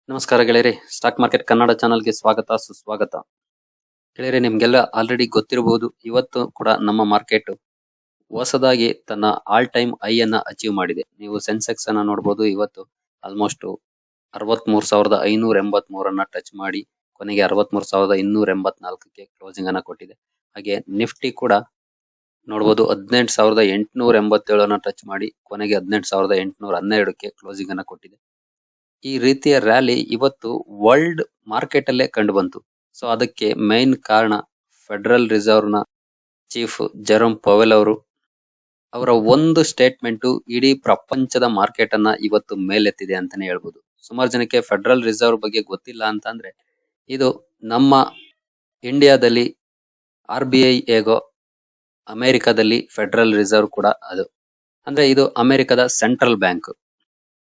ನಮಸ್ಕಾರ ಗೆಳೆಯರಿ, stock market Kannada ಚಾನಲ್ಗೆ ಸ್ವಾಗತ ಸುಸ್ವಾಗತ. ಗೆಳೆಯರಿ, ನಿಮ್ಗೆಲ್ಲ ಆಲ್ರೆಡಿ ಗೊತ್ತಿರಬಹುದು, ಇವತ್ತು ಕೂಡ ನಮ್ಮ ಮಾರ್ಕೆಟ್ ಹೊಸದಾಗಿ ತನ್ನ ಆಲ್ ಟೈಮ್ ಹೈ ಅನ್ನ ಅಚೀವ್ ಮಾಡಿದೆ. ನೀವು ಸೆನ್ಸೆಕ್ಸ್ ಅನ್ನ ನೋಡಬಹುದು, ಇವತ್ತು ಆಲ್ಮೋಸ್ಟ್ 63,583 ಟಚ್ ಮಾಡಿ ಕೊನೆಗೆ 63,284ಕ್ಕೆ ಕ್ಲೋಸಿಂಗ್ ಅನ್ನ ಕೊಟ್ಟಿದೆ. ಹಾಗೆ ನಿಫ್ಟಿ ಕೂಡ ನೋಡಬಹುದು, 18,887 ಟಚ್ ಮಾಡಿ ಕೊನೆಗೆ 18,812ಕ್ಕೆ ಕ್ಲೋಸಿಂಗ್ ಅನ್ನ ಕೊಟ್ಟಿದೆ. ಈ ರೀತಿಯ ರ್ಯಾಲಿ ಇವತ್ತು ವರ್ಲ್ಡ್ ಮಾರ್ಕೆಟ್ ಅಲ್ಲೇ ಕಂಡು ಬಂತು. ಸೊ ಅದಕ್ಕೆ ಮೈನ್ ಕಾರಣ ಫೆಡರಲ್ ರಿಸರ್ವ್ ನ ಚೀಫ್ ಜೆರೋಮ್ ಪವೆಲ್ ಅವರ ಒಂದು ಸ್ಟೇಟ್ಮೆಂಟ್ ಇಡೀ ಪ್ರಪಂಚದ ಮಾರ್ಕೆಟ್ ಅನ್ನ ಇವತ್ತು ಮೇಲೆತ್ತಿದೆ ಅಂತಾನೆ ಹೇಳ್ಬೋದು. ಸುಮಾರು ಜನಕ್ಕೆ ಫೆಡರಲ್ ರಿಸರ್ವ್ ಬಗ್ಗೆ ಗೊತ್ತಿಲ್ಲ ಅಂತಂದ್ರೆ, ಇದು ನಮ್ಮ ಇಂಡಿಯಾದಲ್ಲಿ RBI ಹೇಗೋ ಅಮೆರಿಕದಲ್ಲಿ ಫೆಡರಲ್ ರಿಸರ್ವ್ ಕೂಡ ಅದು, ಅಂದ್ರೆ ಇದು ಅಮೆರಿಕದ ಸೆಂಟ್ರಲ್ ಬ್ಯಾಂಕ್.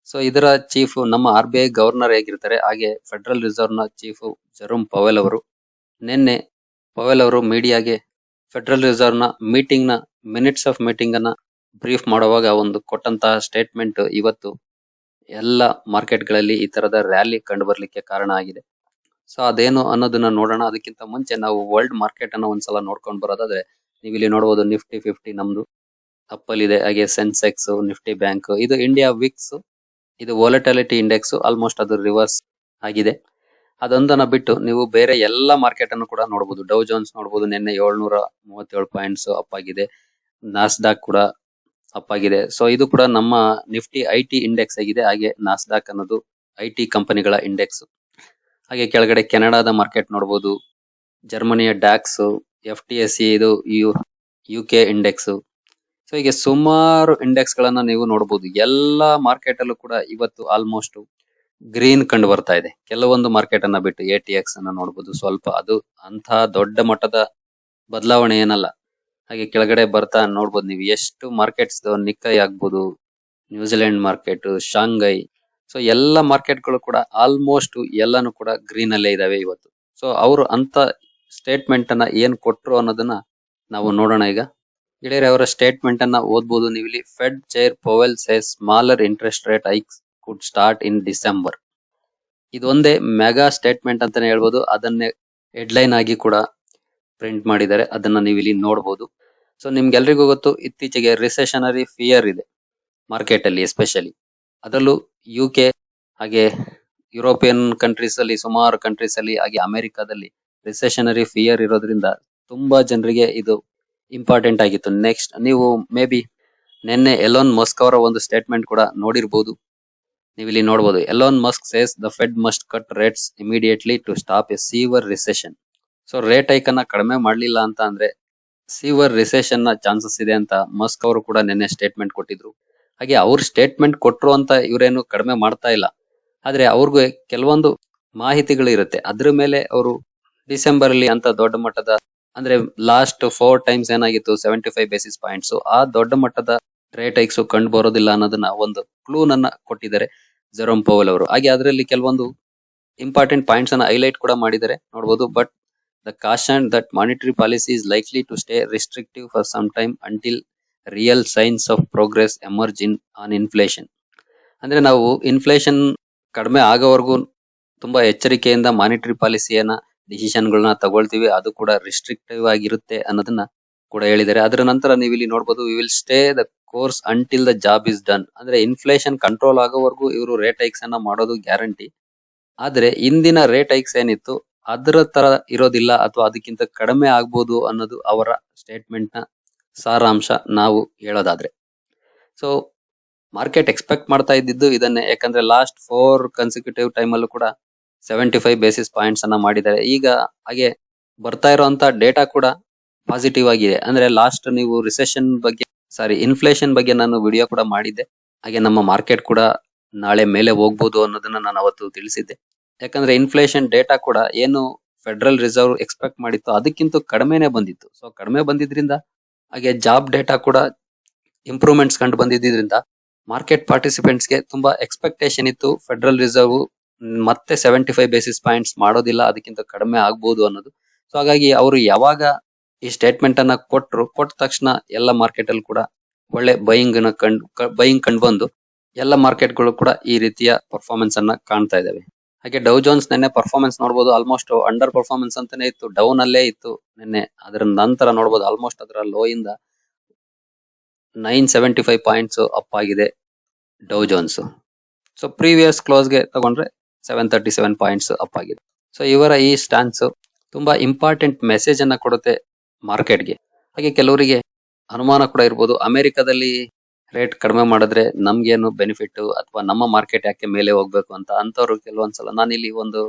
ಸೊ ಇದರ ಚೀಫ್ ನಮ್ಮ RBI ಗವರ್ನರ್ ಹೇಗಿರ್ತಾರೆ ಹಾಗೆ ಫೆಡರಲ್ ರಿಸರ್ವ್ ನ ಚೀಫ್ ಜೆರೋಮ್ ಪವೆಲ್ ನಿನ್ನೆ ಪವೆಲ್ ಮೀಡಿಯಾಗೆ ಫೆಡರಲ್ ರಿಸರ್ವ್ ನ ಮೀಟಿಂಗ್ ನ ಮಿನಿಟ್ಸ್ ಆಫ್ ಮೀಟಿಂಗ್ ಅನ್ನ ಬ್ರೀಫ್ ಮಾಡುವಾಗ ಒಂದು ಕೊಟ್ಟಂತಹ ಸ್ಟೇಟ್ಮೆಂಟ್ ಇವತ್ತು ಎಲ್ಲ ಮಾರ್ಕೆಟ್ ಗಳಲ್ಲಿ ಈ ತರದ ರ್ಯಾಲಿ ಕಂಡು ಬರ್ಲಿಕ್ಕೆ ಕಾರಣ ಆಗಿದೆ. ಸೊ ಅದೇನು ಅನ್ನೋದನ್ನ ನೋಡೋಣ. ಅದಕ್ಕಿಂತ ಮುಂಚೆ ನಾವು ವರ್ಲ್ಡ್ ಮಾರ್ಕೆಟ್ ಅನ್ನ ಒಂದ್ಸಲ ನೋಡ್ಕೊಂಡು ಬರೋದಾದ್ರೆ, ನೀವು ಇಲ್ಲಿ ನೋಡಬಹುದು ನಿಫ್ಟಿ 50 ನಮ್ದು ಅಪ್ಪಲ್ ಇದೆ. ಹಾಗೆ ಸೆನ್ಸೆಕ್ಸ್, ನಿಫ್ಟಿ ಬ್ಯಾಂಕ್, ಇದು ಇಂಡಿಯಾ ವಿಕ್ಸ್, ಇದು ವಾಲಟಿಲಿಟಿ ಇಂಡೆಕ್ಸ್ ಆಲ್ಮೋಸ್ಟ್ ಅದು ರಿವರ್ಸ್ ಆಗಿದೆ. ಅದೊಂದನ್ನ ಬಿಟ್ಟು ನೀವು ಬೇರೆ ಎಲ್ಲಾ ಮಾರ್ಕೆಟ್ ಅನ್ನು ಕೂಡ ನೋಡಬಹುದು. ಡೌ ಜೋನ್ಸ್ ನೋಡಬಹುದು, ನಿನ್ನೆ 737 ಪಾಯಿಂಟ್ಸ್ ಅಪ್ ಆಗಿದೆ. ನಾಸ್ಡಾಕ್ ಕೂಡ ಅಪ್ ಆಗಿದೆ. ಸೊ ಇದು ಕೂಡ ನಮ್ಮ ನಿಫ್ಟಿ IT ಇಂಡೆಕ್ಸ್ ಆಗಿದೆ. ಹಾಗೆ ನಾಸ್ಡಾಕ್ ಅನ್ನೋದು IT ಕಂಪನಿಗಳ ಇಂಡೆಕ್ಸ್. ಹಾಗೆ ಕೆಳಗಡೆ ಕೆನಡಾದ ಮಾರ್ಕೆಟ್ ನೋಡಬಹುದು, ಜರ್ಮನಿಯ ಡಾಕ್ಸ್, FTSE ಇದು UK ಇಂಡೆಕ್ಸ್. ಸೊ ಹೀಗೆ ಸುಮಾರು ಇಂಡೆಕ್ಸ್ ಗಳನ್ನ ನೀವು ನೋಡಬಹುದು. ಎಲ್ಲಾ ಮಾರ್ಕೆಟ್ ಅಲ್ಲೂ ಕೂಡ ಇವತ್ತು ಆಲ್ಮೋಸ್ಟ್ ಗ್ರೀನ್ ಕಂಡು ಬರ್ತಾ ಇದೆ. ಕೆಲವೊಂದು ಮಾರ್ಕೆಟ್ ಅನ್ನ ಬಿಟ್ಟು ATX ಅನ್ನ ನೋಡಬಹುದು, ಸ್ವಲ್ಪ ಅದು ಅಂತ ದೊಡ್ಡ ಮಟ್ಟದ ಬದಲಾವಣೆ ಏನಲ್ಲ. ಹಾಗೆ ಕೆಳಗಡೆ ಬರ್ತಾ ನೋಡ್ಬೋದು ನೀವು ಎಷ್ಟು ಮಾರ್ಕೆಟ್ಸ್, ನಿಕ್ಕೈ ಆಗ್ಬೋದು, ನ್ಯೂಜಿಲೆಂಡ್ ಮಾರ್ಕೆಟ್, ಶಾಂಘೈ. ಸೊ ಎಲ್ಲ ಮಾರ್ಕೆಟ್ ಗಳು ಕೂಡ ಆಲ್ಮೋಸ್ಟ್ ಎಲ್ಲಾನು ಕೂಡ ಗ್ರೀನ್ ಅಲ್ಲೇ ಇದಾವೆ ಇವತ್ತು. ಸೊ ಅವರು ಅಂತ ಸ್ಟೇಟ್ಮೆಂಟ್ ಅನ್ನ ಏನ್ ಕೊಟ್ರು ಅನ್ನೋದನ್ನ ನಾವು ನೋಡೋಣ ಈಗ. ಗೆಳೆಯರೆ, ಅವರ ಸ್ಟೇಟ್ಮೆಂಟ್ ಅನ್ನ ಓದ್ಬೋದು ನೀವು ಇಲ್ಲಿ. Fed chair ಪವೆಲ್ says smaller interest rate hikes could start in December. ಇದೊಂದೇ ಮೆಗಾ ಸ್ಟೇಟ್ಮೆಂಟ್ ಅಂತಾನೆ ಹೇಳ್ಬೋದು. ಅದನ್ನೇ ಹೆಡ್ಲೈನ್ ಆಗಿ ಕೂಡ ಪ್ರಿಂಟ್ ಮಾಡಿದ್ದಾರೆ, ಅದನ್ನ ನೀವು ಇಲ್ಲಿ ನೋಡಬಹುದು. ಸೊ ನಿಮ್ಗೆಲ್ರಿಗೂ ಗೊತ್ತು, ಇತ್ತೀಚೆಗೆ ರಿಸೆಷನರಿ ಫಿಯರ್ ಇದೆ ಮಾರ್ಕೆಟ್ ಅಲ್ಲಿ, ಎಸ್ಪೆಷಲಿ ಅದರಲ್ಲೂ UK ಹಾಗೆ ಯುರೋಪಿಯನ್ ಕಂಟ್ರೀಸ್ ಅಲ್ಲಿ, ಸುಮಾರು ಕಂಟ್ರೀಸ್ ಅಲ್ಲಿ, ಹಾಗೆ ಅಮೆರಿಕಾದಲ್ಲಿ ರಿಸೆಷನರಿ ಫಿಯರ್ ಇರೋದ್ರಿಂದ ತುಂಬಾ ಜನರಿಗೆ ಇದು ಇಂಪಾರ್ಟೆಂಟ್ ಆಗಿತ್ತು. ನೆಕ್ಸ್ಟ್ ನೀವು ಮೇ ಬಿ ನಿನ್ನೆ ಎಲೋನ್ ಮಸ್ಕ್ ಅವರ ಒಂದು ಸ್ಟೇಟ್ಮೆಂಟ್ ಕೂಡ ನೋಡಿರ್ಬೋದು. ನೀವು ಇಲ್ಲಿ ನೋಡಬಹುದು, Elon Musk says the Fed must cut rates immediately to stop a severe recession. So rate hike ಅನ್ನ ಕಡಿಮೆ ಮಾಡ್ಲಿಲ್ಲ ಅಂತ ಅಂದ್ರೆ ಸೀವರ್ ರಿಸೆಷನ್ ನ ಚಾನ್ಸಸ್ ಇದೆ ಅಂತ ಮಸ್ಕ್ ಅವರು ಕೂಡ ನಿನ್ನೆ ಸ್ಟೇಟ್ಮೆಂಟ್ ಕೊಟ್ಟಿದ್ರು. ಹಾಗೆ ಅವ್ರ ಸ್ಟೇಟ್ಮೆಂಟ್ ಕೊಟ್ರು ಅಂತ ಇವರೇನು ಕಡಿಮೆ ಮಾಡ್ತಾ ಇಲ್ಲ, ಆದ್ರೆ ಅವ್ರಿಗೂ ಕೆಲವೊಂದು ಮಾಹಿತಿಗಳು ಇರುತ್ತೆ. ಅದ್ರ ಮೇಲೆ ಅವರು ಡಿಸೆಂಬರ್ ಅಲ್ಲಿ ಅಂತ ದೊಡ್ಡ ಮಟ್ಟದ, ಅಂದ್ರೆ ಲಾಸ್ಟ್ 4 ಟೈಮ್ಸ್ ಏನಾಗಿತ್ತು 75 ಬೇಸಿಸ್ ಪಾಯಿಂಟ್ಸ್, ಆ ದೊಡ್ಡ ಮಟ್ಟದ ರೇಟ್ ಹೈಕ್ಸ್ ಕಂಡು ಬರೋದಿಲ್ಲ ಅನ್ನೋದನ್ನ ಒಂದು ಕ್ಲೂ ನನ್ನ ಕೊಟ್ಟಿದ್ದಾರೆ ಜೆರೋಮ್ ಪವೆಲ್ ಅವರು. ಹಾಗೆ ಅದರಲ್ಲಿ ಕೆಲವೊಂದು ಇಂಪಾರ್ಟೆಂಟ್ ಪಾಯಿಂಟ್ಸ್ ಅನ್ನ ಹೈಲೈಟ್ ಕೂಡ ಮಾಡಿದ್ದಾರೆ, ನೋಡಬಹುದು. But the caution that monetary policy is likely to stay restrictive for some time until real signs of progress emerge in on inflation. ಅಂದ್ರೆ ನಾವು ಇನ್ಫ್ಲೇಷನ್ ಕಡಿಮೆ ಆಗೋವರೆಗೂ ತುಂಬಾ ಎಚ್ಚರಿಕೆಯಿಂದ ಮಾನಿಟರಿ ಪಾಲಿಸಿಯನ್ನ, ಡಿಸಿಷನ್ ಗಳನ್ನ ತಗೊಳ್ತೀವಿ. ಅದು ಕೂಡ ರಿಸ್ಟ್ರಿಕ್ಟಿವ್ ಆಗಿರುತ್ತೆ ಅನ್ನೋದನ್ನ ಕೂಡ ಹೇಳಿದ್ದಾರೆ. ಅದರ ನಂತರ ನೀವು ಇಲ್ಲಿ ನೋಡಬಹುದು, we will stay the course until the job is done. ಅಂದ್ರೆ ಇನ್ಫ್ಲೇಷನ್ ಕಂಟ್ರೋಲ್ ಆಗೋವರೆಗೂ ಇವರು ರೇಟ್ ಹೈಕ್ಸ್ ಅನ್ನ ಮಾಡೋದು ಗ್ಯಾರಂಟಿ. ಆದ್ರೆ ಇಂದಿನ ರೇಟ್ ಹೈಕ್ಸ್ ಏನಿತ್ತು ಅದರ ತರ ಇರೋದಿಲ್ಲ, ಅಥವಾ ಅದಕ್ಕಿಂತ ಕಡಿಮೆ ಆಗ್ಬೋದು ಅನ್ನೋದು ಅವರ ಸ್ಟೇಟ್ಮೆಂಟ್ ನ ಸಾರಾಂಶ ನಾವು ಹೇಳೋದಾದ್ರೆ. ಸೊ ಮಾರ್ಕೆಟ್ ಎಕ್ಸ್ಪೆಕ್ಟ್ ಮಾಡ್ತಾ ಇದ್ದಿದ್ದು ಇದನ್ನೇ, ಯಾಕಂದ್ರೆ ಲಾಸ್ಟ್ 4 ಕನ್ಸಿಕ್ಯೂಟಿವ್ ಟೈಮ್ ಅಲ್ಲೂ ಕೂಡ 75 ಬೇಸಿಸ್ ಪಾಯಿಂಟ್ಸ್ ಅನ್ನ ಮಾಡಿದ್ದಾರೆ. ಈಗ ಹಾಗೆ ಬರ್ತಾ ಇರುವಂತ ಡೇಟಾ ಕೂಡ ಪಾಸಿಟಿವ್ ಆಗಿದೆ. ಅಂದ್ರೆ ಲಾಸ್ಟ್ ನೀವು ಇನ್ಫ್ಲೇಷನ್ ಬಗ್ಗೆ ನಾನು ವಿಡಿಯೋ ಕೂಡ ಮಾಡಿದ್ದೆ. ಹಾಗೆ ನಮ್ಮ ಮಾರ್ಕೆಟ್ ಕೂಡ ನಾಳೆ ಮೇಲೆ ಹೋಗ್ಬೋದು ಅನ್ನೋದನ್ನ ನಾನು ಅವತ್ತು ತಿಳಿಸಿದ್ದೆ. ಯಾಕಂದ್ರೆ ಇನ್ಫ್ಲೇಷನ್ ಡೇಟಾ ಕೂಡ ಏನು ಫೆಡರಲ್ ರಿಸರ್ವ್ ಎಕ್ಸ್ಪೆಕ್ಟ್ ಮಾಡಿತ್ತು ಅದಕ್ಕಿಂತ ಕಡಿಮೆನೆ ಬಂದಿತ್ತು. ಸೊ ಕಡಿಮೆ ಬಂದಿದ್ರಿಂದ, ಹಾಗೆ ಜಾಬ್ ಡೇಟಾ ಕೂಡ ಇಂಪ್ರೂವ್ಮೆಂಟ್ಸ್ ಕಂಡು ಬಂದಿದ್ರಿಂದ ಮಾರ್ಕೆಟ್ ಪಾರ್ಟಿಸಿಪೆಂಟ್ಸ್ ಗೆ ತುಂಬಾ ಎಕ್ಸ್ಪೆಕ್ಟೇಷನ್ ಇತ್ತು ಫೆಡರಲ್ ರಿಸರ್ವ್ ಮತ್ತೆ 75 ಬೇಸಿಸ್ ಪಾಯಿಂಟ್ಸ್ ಮಾಡೋದಿಲ್ಲ, ಅದಕ್ಕಿಂತ ಕಡಿಮೆ ಆಗ್ಬೋದು ಅನ್ನೋದು. ಸೊ ಹಾಗಾಗಿ ಅವರು ಯಾವಾಗ ಈ ಸ್ಟೇಟ್ಮೆಂಟ್ ಅನ್ನ ಕೊಟ್ಟ ತಕ್ಷಣ ಎಲ್ಲ ಮಾರ್ಕೆಟ್ ಅಲ್ಲಿ ಕೂಡ ಒಳ್ಳೆ ಬೈಯಿಂಗ್ ಕಂಡು ಬಂದು ಎಲ್ಲ ಮಾರ್ಕೆಟ್ ಗಳು ಕೂಡ ಈ ರೀತಿಯ ಪರ್ಫಾರ್ಮೆನ್ಸ್ ಅನ್ನ ಕಾಣ್ತಾ ಇದಾವೆ. ಹಾಗೆ ಡೌ ಜೋನ್ಸ್ ನಿನ್ನೆ ಪರ್ಫಾರ್ಮೆನ್ಸ್ ನೋಡಬಹುದು, ಆಲ್ಮೋಸ್ಟ್ ಅಂಡರ್ ಪರ್ಫಾರ್ಮೆನ್ಸ್ ಅಂತಾನೆ ಇತ್ತು, ಡೌನ್ ಅಲ್ಲೇ ಇತ್ತು ನಿನ್ನೆ. ಅದರ ನಂತರ ನೋಡಬಹುದು ಆಲ್ಮೋಸ್ಟ್ ಅದರ ಲೋ ಇಂದ 975 ಪಾಯಿಂಟ್ಸ್ ಅಪ್ ಆಗಿದೆ ಡೌ ಜೋನ್ಸ್. ಸೊ ಪ್ರೀವಿಯಸ್ ಕ್ಲೋಸ್ಗೆ ತಗೊಂಡ್ರೆ 737 ಪಾಯಿಂಟ್ಸ್ ಅಪ್ ಆಗಿದೆ. ಸೊ ಇವರ ಈ ಸ್ಟಾನ್ಸ್ ತುಂಬಾ ಇಂಪಾರ್ಟೆಂಟ್ ಮೆಸೇಜ್ ಅನ್ನ ಕೊಡುತ್ತೆ ಮಾರ್ಕೆಟ್ಗೆ. ಹಾಗೆ ಕೆಲವರಿಗೆ ಅನುಮಾನ ಕೂಡ ಇರ್ಬೋದು, ಅಮೆರಿಕದಲ್ಲಿ ರೇಟ್ ಕಡಿಮೆ ಮಾಡಿದ್ರೆ ನಮ್ಗೇನು ಬೆನಿಫಿಟ್ ಅಥವಾ ನಮ್ಮ ಮಾರ್ಕೆಟ್ ಯಾಕೆ ಮೇಲೆ ಹೋಗ್ಬೇಕು ಅಂತ. ಅಂತವ್ರು ಕೆಲವೊಂದ್ಸಲ ನಾನಿಲ್ಲಿ ಒಂದು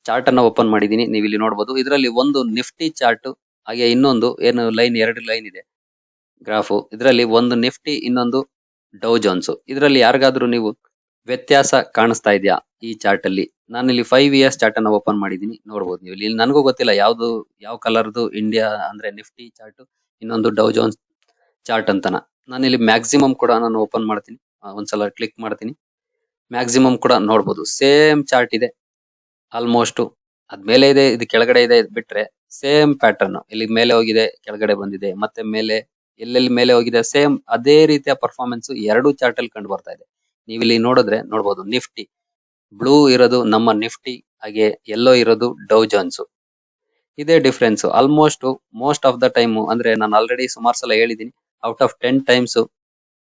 ಚಾರ್ಟ್ ಅನ್ನ ಓಪನ್ ಮಾಡಿದೀನಿ, ನೀವು ಇಲ್ಲಿ ನೋಡಬಹುದು. ಇದರಲ್ಲಿ ಒಂದು ನಿಫ್ಟಿ ಚಾರ್ಟ್, ಹಾಗೆ ಇನ್ನೊಂದು ಏನು ಲೈನ್, 2 ಲೈನ್ ಇದೆ ಗ್ರಾಫ್. ಇದರಲ್ಲಿ ಒಂದು ನಿಫ್ಟಿ, ಇನ್ನೊಂದು ಡೌ ಜೋನ್ಸ್. ಇದರಲ್ಲಿ ಯಾರಿಗಾದ್ರೂ ನೀವು ವ್ಯತ್ಯಾಸ ಕಾಣಿಸ್ತಾ ಇದೆಯಾ ಈ ಚಾರ್ಟ್ ಅಲ್ಲಿ? ನಾನಿಲ್ಲಿ 5 ಇಯರ್ಸ್ ಚಾರ್ಟ್ ಅನ್ನ ಓಪನ್ ಮಾಡಿದೀನಿ, ನೋಡಬಹುದು ನೀವು ಇಲ್ಲಿ. ನನಗೂ ಗೊತ್ತಿಲ್ಲ ಯಾವ ಕಲರ್ದು ಇಂಡಿಯಾ ಅಂದ್ರೆ ನಿಫ್ಟಿ ಚಾರ್ಟ್, ಇನ್ನೊಂದು ಡೌ ಜೋನ್ಸ್ ಚಾರ್ಟ್ ಅಂತನ. ನಾನಿಲ್ಲಿ ಮ್ಯಾಕ್ಸಿಮಮ್ ಕೂಡ ನಾನು ಓಪನ್ ಮಾಡ್ತೀನಿ, ಒಂದ್ಸಲ ಕ್ಲಿಕ್ ಮಾಡ್ತೀನಿ. ಮ್ಯಾಕ್ಸಿಮಮ್ ಕೂಡ ನೋಡಬಹುದು, ಸೇಮ್ ಚಾರ್ಟ್ ಇದೆ ಆಲ್ಮೋಸ್ಟ್. ಅದ್ ಮೇಲೆ ಇದೆ, ಇದು ಕೆಳಗಡೆ ಇದೆ, ಬಿಟ್ರೆ ಸೇಮ್ ಪ್ಯಾಟರ್ನ್. ಇಲ್ಲಿ ಮೇಲೆ ಹೋಗಿದೆ, ಕೆಳಗಡೆ ಬಂದಿದೆ, ಮತ್ತೆ ಮೇಲೆ ಎಲ್ಲೆಲ್ಲಿ ಮೇಲೆ ಹೋಗಿದೆ, ಸೇಮ್ ಅದೇ ರೀತಿಯ ಪರ್ಫಾರ್ಮೆನ್ಸ್ 2 ಚಾರ್ಟ್ ಅಲ್ಲಿ ಕಂಡು ಬರ್ತಾ ಇದೆ. ನೀವು ಇಲ್ಲಿ ನೋಡಬಹುದು, ನಿಫ್ಟಿ ಬ್ಲೂ ಇರೋದು ನಮ್ಮ ನಿಫ್ಟಿ, ಹಾಗೆ ಯೆಲ್ಲೋ ಇರೋದು ಡೌ ಜೋನ್ಸ್. ಇದೇ difference almost most of the time. ಅಂದ್ರೆ ನಾನು ಆಲ್ರೆಡಿ ಸುಮಾರು ಸಲ ಹೇಳಿದೀನಿ, ಔಟ್ ಆಫ್ 10 ಟೈಮ್ಸ್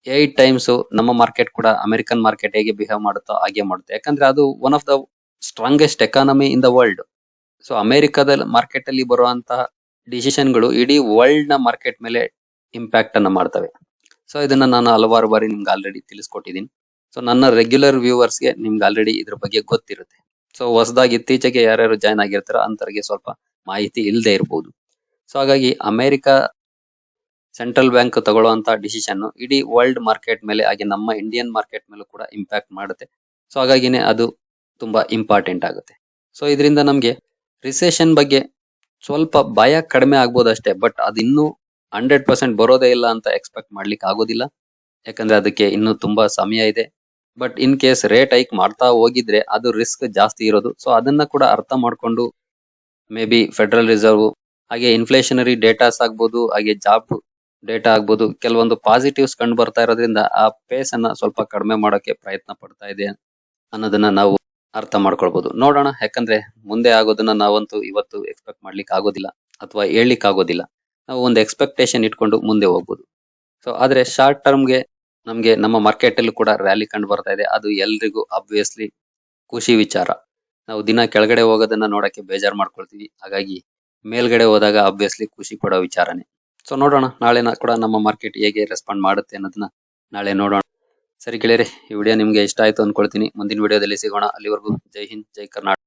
8 ಟೈಮ್ಸ್ ನಮ್ಮ ಮಾರ್ಕೆಟ್ ಕೂಡ ಅಮೆರಿಕನ್ ಮಾರ್ಕೆಟ್ ಹೇಗೆ ಬಿಹೇವ್ ಮಾಡುತ್ತೋ ಹಾಗೆ ಮಾಡುತ್ತೆ. ಯಾಕಂದ್ರೆ ಅದು one of the strongest economy in the world. So ಅಮೆರಿಕದ ಮಾರ್ಕೆಟ್ ಅಲ್ಲಿ ಬರುವಂತಹ ಡಿಸಿಷನ್ ಗಳು ಇಡೀ ವರ್ಲ್ಡ್ ನ ಮಾರ್ಕೆಟ್ ಮೇಲೆ ಇಂಪ್ಯಾಕ್ಟ್ ಅನ್ನ ಮಾಡ್ತವೆ. ಸೊ ಇದನ್ನ ನಾನು ಹಲವಾರು ಬಾರಿ ನಿಮ್ಗೆ ಆಲ್ರೆಡಿ ತಿಳಿಸ್ಕೊಟ್ಟಿದ್ದೀನಿ. ಸೊ ನನ್ನ ರೆಗ್ಯುಲರ್ ವ್ಯೂವರ್ಸ್ ಗೆ ನಿಮ್ಗೆ ಆಲ್ರೆಡಿ ಇದ್ರ ಬಗ್ಗೆ ಗೊತ್ತಿರುತ್ತೆ. ಸೊ ಹೊಸದಾಗಿ ಇತ್ತೀಚೆಗೆ ಯಾರ್ಯಾರು ಜಾಯ್ನ್ ಆಗಿರ್ತಾರೋ ಅಂತವರಿಗೆ ಸ್ವಲ್ಪ ಮಾಹಿತಿ ಇಲ್ಲದೆ ಇರಬಹುದು. ಸೊ ಹಾಗಾಗಿ ಅಮೆರಿಕ ಸೆಂಟ್ರಲ್ ಬ್ಯಾಂಕ್ ತಗೊಳ್ಳುವಂತ ಡಿಸಿಷನ್ ಇಡೀ ವರ್ಲ್ಡ್ ಮಾರ್ಕೆಟ್ ಮೇಲೆ, ಹಾಗೆ ನಮ್ಮ ಇಂಡಿಯನ್ ಮಾರ್ಕೆಟ್ ಮೇಲೂ ಕೂಡ ಇಂಪ್ಯಾಕ್ಟ್ ಮಾಡುತ್ತೆ. ಸೊ ಹಾಗಾಗಿನೇ ಅದು ತುಂಬಾ ಇಂಪಾರ್ಟೆಂಟ್ ಆಗುತ್ತೆ. ಸೊ ಇದರಿಂದ ನಮ್ಗೆ ರಿಸೆಷನ್ ಬಗ್ಗೆ ಸ್ವಲ್ಪ ಭಯ ಕಡಿಮೆ ಆಗ್ಬೋದು ಅಷ್ಟೇ, ಬಟ್ ಅದಿನ್ನೂ 100% ಬರೋದೇ ಇಲ್ಲ ಅಂತ ಎಕ್ಸ್ಪೆಕ್ಟ್ ಮಾಡ್ಲಿಕ್ಕೆ ಆಗೋದಿಲ್ಲ. ಯಾಕಂದ್ರೆ ಅದಕ್ಕೆ ಇನ್ನೂ ತುಂಬಾ ಸಮಯ ಇದೆ. But in case rate hike ಮಾಡ್ತಾ ಹೋಗಿದ್ರೆ ಅದು ರಿಸ್ಕ್ ಜಾಸ್ತಿ ಇರೋದು. ಸೊ ಅದನ್ನ ಕೂಡ ಅರ್ಥ ಮಾಡ್ಕೊಂಡು ಮೇ ಬಿ ಫೆಡರಲ್ ರಿಸರ್ವ್, ಹಾಗೆ ಇನ್ಫ್ಲೇಷನರಿ ಡೇಟಾಸ್ ಆಗ್ಬೋದು, ಹಾಗೆ ಜಾಬ್ ಡೇಟಾ ಆಗ್ಬೋದು, ಕೆಲವೊಂದು ಪಾಸಿಟಿವ್ಸ್ ಕಂಡು ಬರ್ತಾ ಇರೋದ್ರಿಂದ ಆ ಪೇಸ್ ಅನ್ನ ಸ್ವಲ್ಪ ಕಡಿಮೆ ಮಾಡೋಕೆ ಪ್ರಯತ್ನ ಪಡ್ತಾ ಇದೆ ಅನ್ನೋದನ್ನ ನಾವು ಅರ್ಥ ಮಾಡ್ಕೊಳ್ಬಹುದು. ನೋಡೋಣ, ಯಾಕಂದ್ರೆ ಮುಂದೆ ಆಗೋದನ್ನ ನಾವಂತೂ ಇವತ್ತು ಎಕ್ಸ್ಪೆಕ್ಟ್ ಮಾಡ್ಲಿಕ್ಕೆ ಆಗೋದಿಲ್ಲ ಅಥವಾ ಹೇಳಲಿಕ್ಕೆ ಆಗೋದಿಲ್ಲ. ನಾವು ಒಂದು ಎಕ್ಸ್ಪೆಕ್ಟೇಷನ್ ಇಟ್ಕೊಂಡು ಮುಂದೆ ಹೋಗ್ಬೋದು. ಸೊ ಆದ್ರೆ ಶಾರ್ಟ್ ಟರ್ಮ್ಗೆ ನಮ್ಗೆ ನಮ್ಮ ಮಾರ್ಕೆಟ್ ಅಲ್ಲೂ ಕೂಡ ರ್ಯಾಲಿ ಕಂಡು ಬರ್ತಾ ಇದೆ. ಅದು ಎಲ್ರಿಗೂ ಆಬ್ವಿಯಸ್ಲಿ ಖುಷಿ ವಿಚಾರ. ನಾವು ದಿನ ಕೆಳಗಡೆ ಹೋಗೋದನ್ನ ನೋಡಕ್ಕೆ ಬೇಜಾರ್ ಮಾಡ್ಕೊಳ್ತೀವಿ, ಹಾಗಾಗಿ ಮೇಲ್ಗಡೆ ಹೋದಾಗ ಆಬ್ವಿಯಸ್ಲಿ ಖುಷಿ ಪಡೋ ವಿಚಾರನೇ. ಸೊ ನೋಡೋಣ, ನಾಳೆ ಕೂಡ ನಮ್ಮ ಮಾರ್ಕೆಟ್ ಹೇಗೆ ರೆಸ್ಪಾಂಡ್ ಮಾಡುತ್ತೆ ಅನ್ನೋದನ್ನ ನಾಳೆ ನೋಡೋಣ. ಸರಿ ಗೆಳೆಯರೆ, ಈ ವಿಡಿಯೋ ನಿಮ್ಗೆ ಇಷ್ಟ ಆಯ್ತು ಅನ್ಕೊಳ್ತೀನಿ. ಮುಂದಿನ ವಿಡಿಯೋದಲ್ಲಿ ಸಿಗೋಣ. ಅಲ್ಲಿವರೆಗೂ ಜೈ ಹಿಂದ್, ಜೈ ಕರ್ನಾಟಕ.